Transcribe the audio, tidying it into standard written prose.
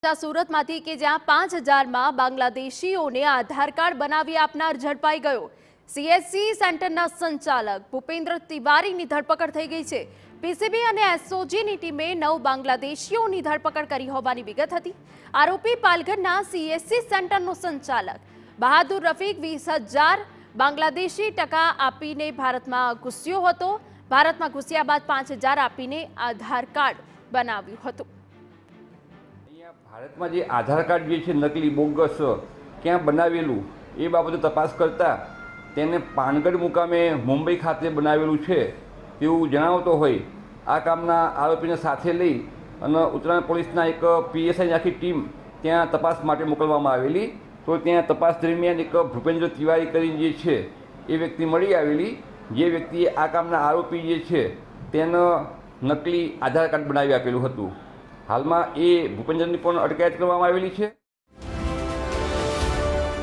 સુરતમાંથી કે જ્યાં 5000માં બાંગ્લાદેશીઓને આધાર કાર્ડ બનાવી આપનાર ઝડપાઈ ગયો। સીએસસી સેન્ટરના સંચાલક ભૂપેન્દ્ર તિવારીની ધરપકડ થઈ ગઈ છે। પીસીબી અને એસઓજીની ટીમે 9 બાંગ્લાદેશીઓની ધરપકડ કરી હોવાની વિગત હતી। આરોપી પાલઘરના સીએસસી સેન્ટરનો સંચાલક બહાદુર રફીક 20000 બાંગ્લાદેશી ટકા આપીને ભારતમાં ઘૂસ્યો હતો। ભારતમાં ઘૂસ્યા બાદ 5000 આપીને આધાર કાર્ડ બનાવ્યું હતું। ભારતમાં જે આધાર કાર્ડ જે છે નકલી બોગસ ક્યાં બનાવેલું એ બાબતે તપાસ કરતા તેને પાનગઢ મુકામે મુંબઈ ખાતે બનાવેલું છે તેવું જણાવતો હોય આ કામના આરોપીને સાથે લઈ અને ઉત્તરાયણ પોલીસના એક પીએસઆઈની આખી ટીમ ત્યાં તપાસ માટે મોકલવામાં આવેલી। તો ત્યાં તપાસ દરમિયાન એક ભૂપેન્દ્ર તિવારી કરીને જે છે એ વ્યક્તિ મળી આવેલી। જે વ્યક્તિએ આ કામના આરોપી જે છે તેને નકલી આધાર કાર્ડ બનાવી આપેલું હતું। હાલમાં એ ભૂપેન્દ્રની પણ અટકાયત કરવામાં આવેલી છે।